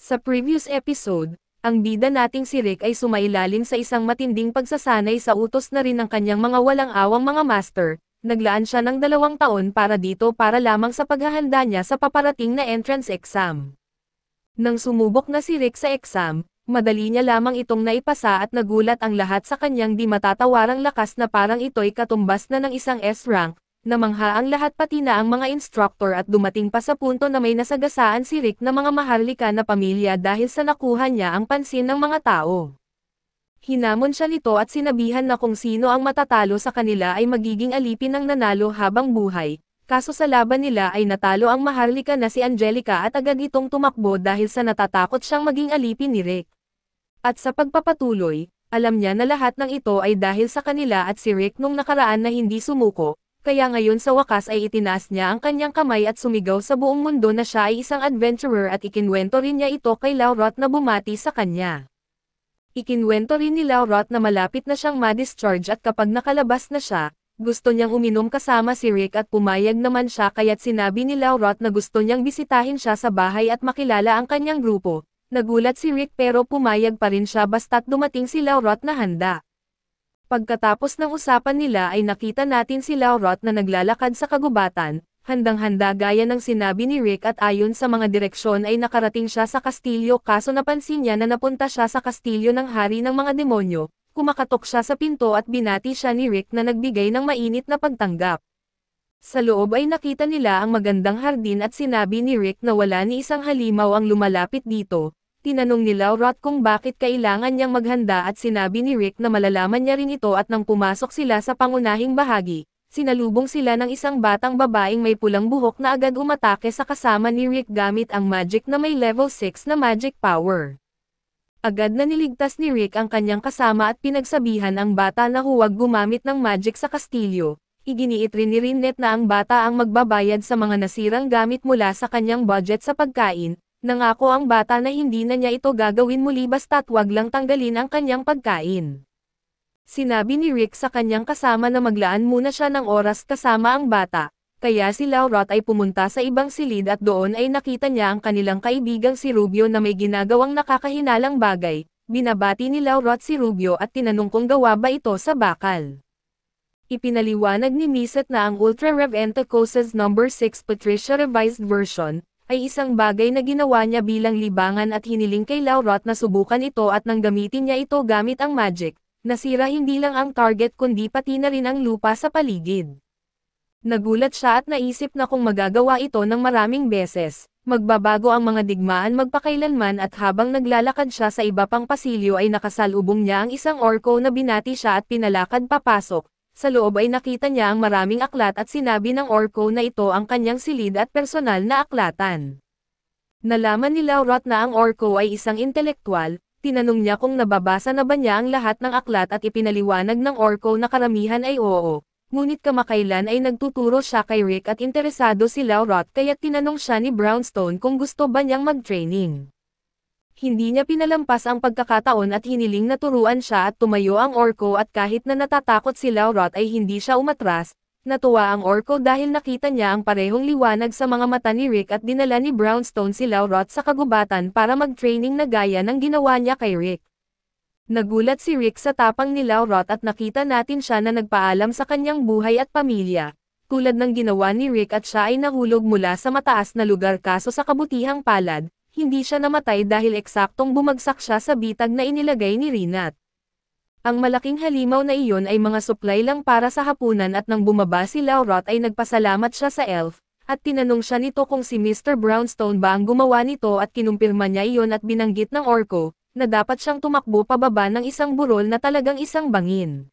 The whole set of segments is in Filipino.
Sa previous episode, ang bida nating si Rick ay sumailalim sa isang matinding pagsasanay sa utos na rin ng kanyang mga walang-awang mga master. Naglaan siya ng 2 taon para dito para lamang sa paghahanda niya sa paparating na entrance exam. Nang sumubok na si Rick sa exam, madali niya lamang itong naipasa at nagulat ang lahat sa kanyang di matatawarang lakas na parang ito'y katumbas na ng isang S-rank. Namangha ang lahat pati na ang mga instructor at dumating pa sa punto na may nasagasaan si Rick na mga maharlika na pamilya dahil sa nakuha niya ang pansin ng mga tao. Hinamon siya nito at sinabihan na kung sino ang matatalo sa kanila ay magiging alipin ng nanalo habang buhay, kaso sa laban nila ay natalo ang maharlika na si Angelica at agad itong tumakbo dahil sa natatakot siyang maging alipin ni Rick. At sa pagpapatuloy, alam niya na lahat ng ito ay dahil sa kanila at si Rick nung nakaraan na hindi sumuko. Kaya ngayon sa wakas ay itinaas niya ang kanyang kamay at sumigaw sa buong mundo na siya ay isang adventurer at ikinwento rin niya ito kay Laurot na bumati sa kanya. Ikinwento rin ni Laurot na malapit na siyang ma-discharge at kapag nakalabas na siya, gusto niyang uminom kasama si Rick at pumayag naman siya kaya't sinabi ni Laurot na gusto niyang bisitahin siya sa bahay at makilala ang kanyang grupo. Nagulat si Rick pero pumayag pa rin siya basta't dumating si Laurot na handa. Pagkatapos ng usapan nila ay nakita natin si Laurot na naglalakad sa kagubatan, handang-handa gaya ng sinabi ni Rick at ayon sa mga direksyon ay nakarating siya sa kastilyo kaso napansin niya na napunta siya sa kastilyo ng hari ng mga demonyo, kumakatok siya sa pinto at binati siya ni Rick na nagbigay ng mainit na pagtanggap. Sa loob ay nakita nila ang magandang hardin at sinabi ni Rick na wala ni isang halimaw ang lumalapit dito. Tinanong ni Laurot kung bakit kailangan niyang maghanda at sinabi ni Rick na malalaman niya rin ito at nang pumasok sila sa pangunahing bahagi, sinalubong sila ng isang batang babaeng may pulang buhok na agad umatake sa kasama ni Rick gamit ang magic na may level 6 na magic power. Agad na niligtas ni Rick ang kanyang kasama at pinagsabihan ang bata na huwag gumamit ng magic sa kastilyo. Iginiit rin ni Rinnet na ang bata ang magbabayad sa mga nasirang gamit mula sa kanyang budget sa pagkain. Nangako ang bata na hindi na niya ito gagawin muli basta't wag lang tanggalin ang kanyang pagkain. Sinabi ni Rick sa kanyang kasama na maglaan muna siya ng oras kasama ang bata, kaya si Laurot ay pumunta sa ibang silid at doon ay nakita niya ang kanilang kaibigang si Rubio na may ginagawang nakakahinalang bagay. Binabati ni Laurot si Rubio at tinanong kung gawa ba ito sa bakal. Ipinaliwanag ni Miset na ang Ultra Rev Entacoses No. 6 Patricia Revised Version ay isang bagay na ginawa niya bilang libangan at hiniling kay Laurot na subukan ito at nang gamitin niya ito gamit ang magic, nasira hindi lang ang target kundi pati na rin ang lupa sa paligid. Nagulat siya at naisip na kung magagawa ito ng maraming beses, magbabago ang mga digmaan magpakailanman at habang naglalakad siya sa iba pang pasilyo ay nakasalubong niya ang isang orko na binati siya at pinalakad papasok. Sa loob ay nakita niya ang maraming aklat at sinabi ng orko na ito ang kanyang silid at personal na aklatan. Nalaman ni Laurot na ang orko ay isang intelektual, tinanong niya kung nababasa na ba niya ang lahat ng aklat at ipinaliwanag ng orko na karamihan ay oo. Ngunit kamakailan ay nagtuturo siya kay Rick at interesado si Laurot kaya't tinanong siya ni Brownstone kung gusto ba niyang mag-training. Hindi niya pinalampas ang pagkakataon at hiniling na turuan siya at tumayo ang orko at kahit na natatakot si Laurot ay hindi siya umatras. Natuwa ang orko dahil nakita niya ang parehong liwanag sa mga mata ni Rick at dinala ni Brownstone si Laurot sa kagubatan para mag-training na gaya ng ginawa niya kay Rick. Nagulat si Rick sa tapang ni Laurot at nakita natin siya na nagpaalam sa kanyang buhay at pamilya. Tulad ng ginawa ni Rick at siya ay nahulog mula sa mataas na lugar kaso sa kabutihang palad. Hindi siya namatay dahil eksaktong bumagsak siya sa bitag na inilagay ni Rinat. Ang malaking halimaw na iyon ay mga supply lang para sa hapunan at nang bumaba si Laurot ay nagpasalamat siya sa elf, at tinanong siya nito kung si Mr. Brownstone ba ang gumawa nito at kinumpirma niya iyon at binanggit ng orko, na dapat siyang tumakbo pababa ng isang burol na talagang isang bangin.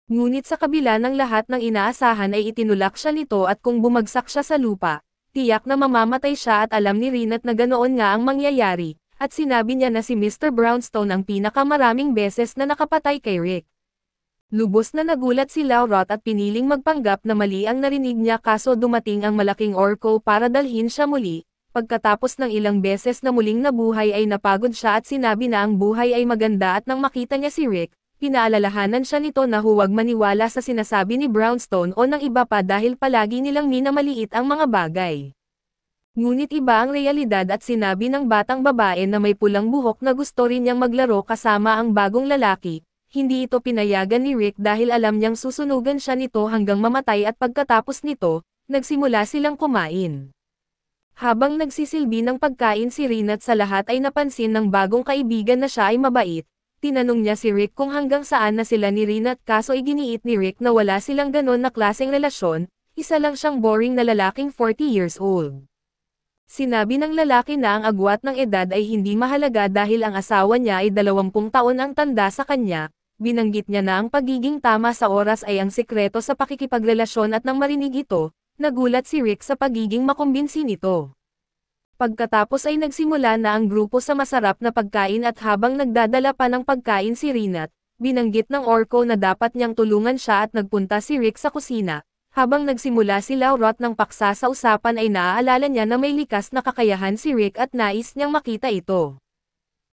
Ngunit sa kabila ng lahat ng inaasahan ay itinulak siya nito at kung bumagsak siya sa lupa, tiyak na mamamatay siya at alam ni Rinat na ganoon nga ang mangyayari, at sinabi niya na si Mr. Brownstone ang pinakamaraming beses na nakapatay kay Rick. Lubos na nagulat si Laurot at piniling magpanggap na mali ang narinig niya kaso dumating ang malaking orko para dalhin siya muli. Pagkatapos ng ilang beses na muling nabuhay ay napagod siya at sinabi na ang buhay ay maganda at nang makita niya si Rick, pinaalalahanan siya nito na huwag maniwala sa sinasabi ni Brownstone o ng iba pa dahil palagi nilang minamaliit ang mga bagay. Ngunit iba ang realidad at sinabi ng batang babae na may pulang buhok na gusto rin niyang maglaro kasama ang bagong lalaki. Hindi ito pinayagan ni Rick dahil alam niyang susunugan siya nito hanggang mamatay at pagkatapos nito, nagsimula silang kumain. Habang nagsisilbi ng pagkain si Rin at sa lahat ay napansin ng bagong kaibigan na siya ay mabait, tinanong niya si Rick kung hanggang saan na sila ni Rin at kaso iginiit ni Rick na wala silang ganon na klaseng relasyon, isa lang siyang boring na lalaking 40 years old. Sinabi ng lalaki na ang agwat ng edad ay hindi mahalaga dahil ang asawa niya ay 20 taon ang tanda sa kanya. Binanggit niya na ang pagiging tama sa oras ay ang sikreto sa pakikipagrelasyon at nang marinig ito, nagulat si Rick sa pagiging makumbinsi nito. Pagkatapos ay nagsimula na ang grupo sa masarap na pagkain at habang nagdadala pa ng pagkain si Rinat, binanggit ng Orko na dapat niyang tulungan siya at nagpunta si Rick sa kusina. Habang nagsimula si Laurot ng paksa sa usapan ay naaalala niya na may likas na kakayahan si Rick at nais niyang makita ito.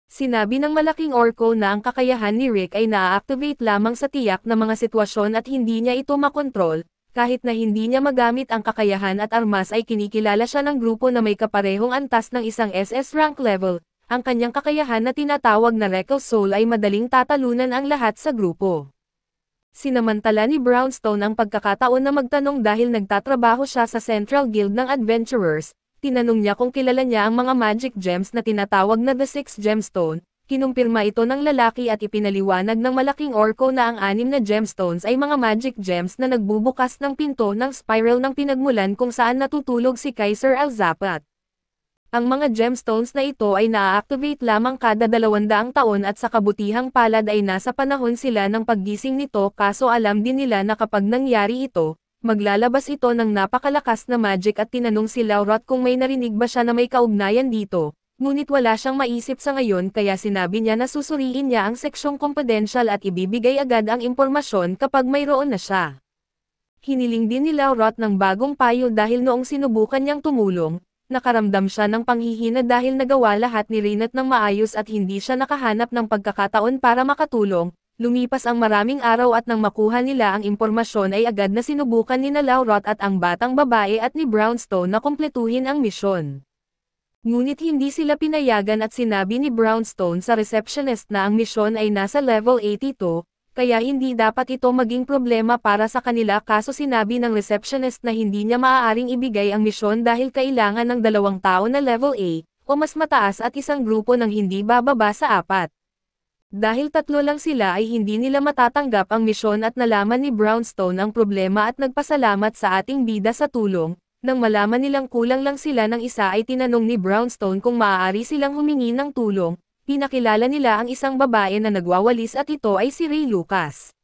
Sinabi ng malaking Orko na ang kakayahan ni Rick ay naa-activate lamang sa tiyak na mga sitwasyon at hindi niya ito makontrol, kahit na hindi niya magamit ang kakayahan at armas ay kinikilala siya ng grupo na may kaparehong antas ng isang SS rank level, ang kanyang kakayahan na tinatawag na Reckless Soul ay madaling tatalunan ang lahat sa grupo. Sinamantala ni Brownstone ang pagkakataon na magtanong dahil nagtatrabaho siya sa Central Guild ng Adventurers. Tinanong niya kung kilala niya ang mga magic gems na tinatawag na The Six Gemstone, kinumpirma ito ng lalaki at ipinaliwanag ng malaking Orko na ang 6 na gemstones ay mga magic gems na nagbubukas ng pinto ng spiral ng pinagmulan kung saan natutulog si Kaiser Alzapat. Ang mga gemstones na ito ay naa-activate lamang kada 200 taon at sa kabutihang palad ay nasa panahon sila ng paggising nito kaso alam din nila na kapag nangyari ito, maglalabas ito ng napakalakas na magic at tinanong si Laurot kung may narinig ba siya na may kaugnayan dito, ngunit wala siyang maisip sa ngayon kaya sinabi niya na susuriin niya ang seksyong confidential at ibibigay agad ang impormasyon kapag mayroon na siya. Hiniling din ni Laurot ng bagong payo dahil noong sinubukan niyang tumulong, nakaramdam siya ng panghihina dahil nagawa lahat ni Rinat ng maayos at hindi siya nakahanap ng pagkakataon para makatulong. Lumipas ang maraming araw at nang makuha nila ang impormasyon ay agad na sinubukan ni Laurot at ang batang babae at ni Brownstone na kumpletuhin ang misyon. Ngunit hindi sila pinayagan at sinabi ni Brownstone sa receptionist na ang misyon ay nasa level 82, kaya hindi dapat ito maging problema para sa kanila kaso sinabi ng receptionist na hindi niya maaaring ibigay ang misyon dahil kailangan ng 2 tao na level A, o mas mataas at isang grupo ng hindi bababa sa 4. Dahil 3 lang sila ay hindi nila matatanggap ang misyon at nalaman ni Brownstone ang problema at nagpasalamat sa ating bida sa tulong. Nang malaman nilang kulang lang sila ng isa ay tinanong ni Brownstone kung maaari silang humingi ng tulong. Pinakilala nila ang isang babae na nagwawalis at ito ay si Ray Lucas.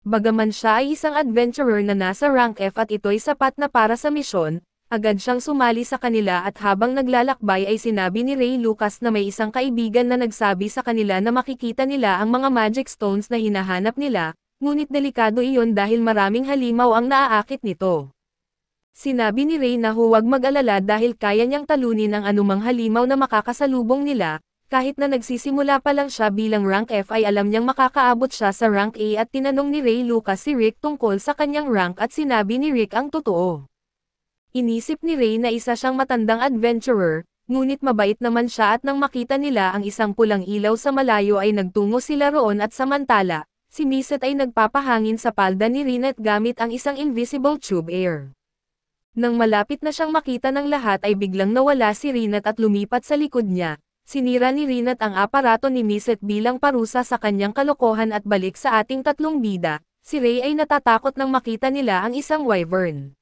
Bagaman siya ay isang adventurer na nasa rank F at ito'y sapat na para sa misyon, agad siyang sumali sa kanila at habang naglalakbay ay sinabi ni Ray Lucas na may isang kaibigan na nagsabi sa kanila na makikita nila ang mga magic stones na hinahanap nila, ngunit delikado iyon dahil maraming halimaw ang naaakit nito. Sinabi ni Ray na huwag mag-alala dahil kaya niyang talunin ang anumang halimaw na makakasalubong nila, kahit na nagsisimula pa lang siya bilang rank F ay alam niyang makakaabot siya sa rank A at tinanong ni Ray Lucas si Rick tungkol sa kanyang rank at sinabi ni Rick ang totoo. Inisip ni Ray na isa siyang matandang adventurer, ngunit mabait naman siya at nang makita nila ang isang pulang ilaw sa malayo ay nagtungo sila roon at samantala, si Miset ay nagpapahangin sa palda ni Rinat gamit ang isang invisible tube air. Nang malapit na siyang makita ng lahat ay biglang nawala si Rinat at lumipat sa likod niya. Sinira ni Rinat ang aparato ni Miset bilang parusa sa kanyang kalokohan at balik sa ating 3 bida. Si Ray ay natatakot nang makita nila ang isang wyvern.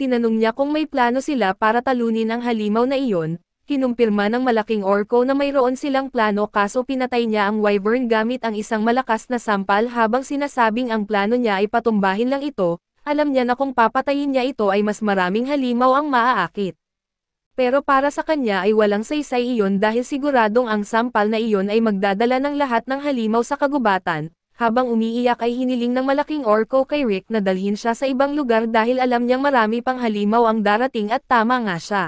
Tinanong niya kung may plano sila para talunin ang halimaw na iyon, kinumpirma ng malaking Orko na mayroon silang plano kaso pinatay niya ang wyvern gamit ang isang malakas na sampal habang sinasabing ang plano niya ay patumbahin lang ito, alam niya na kung papatayin niya ito ay mas maraming halimaw ang maaakit. Pero para sa kanya ay walang saysay iyon dahil siguradong ang sampal na iyon ay magdadala ng lahat ng halimaw sa kagubatan. Habang umiiyak ay hiniling ng malaking Orko kay Rick na dalhin siya sa ibang lugar dahil alam niyang marami pang halimaw ang darating at tama nga siya.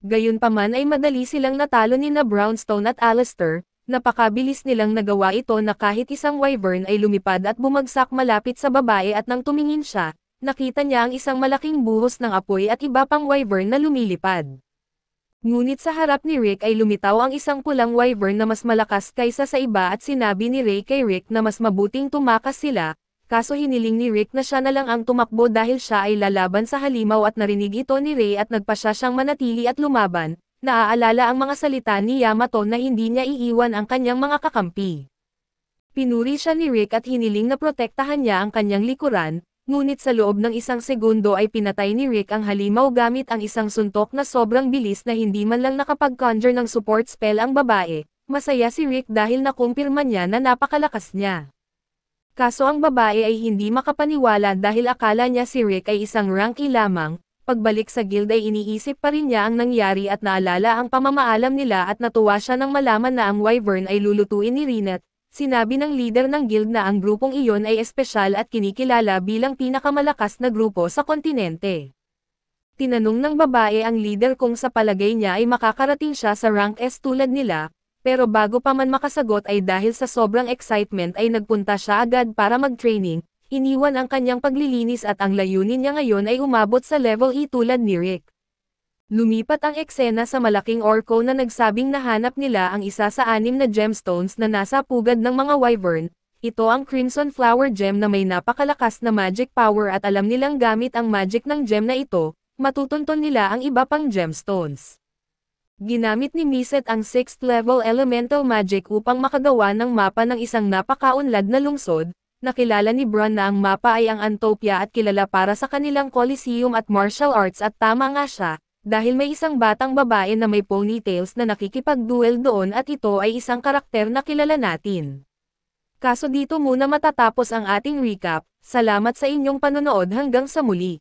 Gayunpaman ay madali silang natalo ni Brownstone at Alistair, napakabilis nilang nagawa ito na kahit isang wyvern ay lumipad at bumagsak malapit sa babae at nang tumingin siya, nakita niya ang isang malaking buhos ng apoy at iba pang wyvern na lumilipad. Ngunit sa harap ni Rick ay lumitaw ang isang pulang wyvern na mas malakas kaysa sa iba at sinabi ni Ray kay Rick na mas mabuting tumakas sila, kaso hiniling ni Rick na siya na lang ang tumakbo dahil siya ay lalaban sa halimaw at narinig ito ni Ray at nagpasya siyang manatili at lumaban, naaalala ang mga salita ni Yamato na hindi niya iiwan ang kanyang mga kakampi. Pinuri siya ni Rick at hiniling na protektahan niya ang kanyang likuran, ngunit sa loob ng isang segundo ay pinatay ni Rick ang halimaw gamit ang isang suntok na sobrang bilis na hindi man lang nakapag-conjure ng support spell ang babae. Masaya si Rick dahil nakumpirma niya na napakalakas niya. Kaso ang babae ay hindi makapaniwala dahil akala niya si Rick ay isang rank E lamang. Pagbalik sa guild ay iniisip pa rin niya ang nangyari at naalala ang pamamaalam nila at natuwa siya nang malaman na ang wyvern ay lulutuin ni Rinat. Sinabi ng leader ng guild na ang grupong iyon ay espesyal at kinikilala bilang pinakamalakas na grupo sa kontinente. Tinanong ng babae ang leader kung sa palagay niya ay makakarating siya sa rank S tulad nila, pero bago pa man makasagot ay dahil sa sobrang excitement ay nagpunta siya agad para mag-training, iniwan ang kanyang paglilinis at ang layunin niya ngayon ay umabot sa level E tulad ni Rick. Lumipat ang eksena sa malaking orko na nagsabing nahanap nila ang isa sa 6 na gemstones na nasa pugad ng mga wyvern. Ito ang Crimson Flower Gem na may napakalakas na magic power at alam nilang gamit ang magic ng gem na ito, matutunton nila ang iba pang gemstones. Ginamit ni Miset ang 6th level elemental magic upang makagawa ng mapa ng isang napakaunlad na lungsod. Nakilala ni Bron na ang mapa ay ang Antopia at kilala para sa kanilang Coliseum at martial arts at tama nga siya. Dahil may isang batang babae na may ponytails na nakikipag-duel doon at ito ay isang karakter na kilala natin. Kaso dito muna matatapos ang ating recap, salamat sa inyong panonood hanggang sa muli.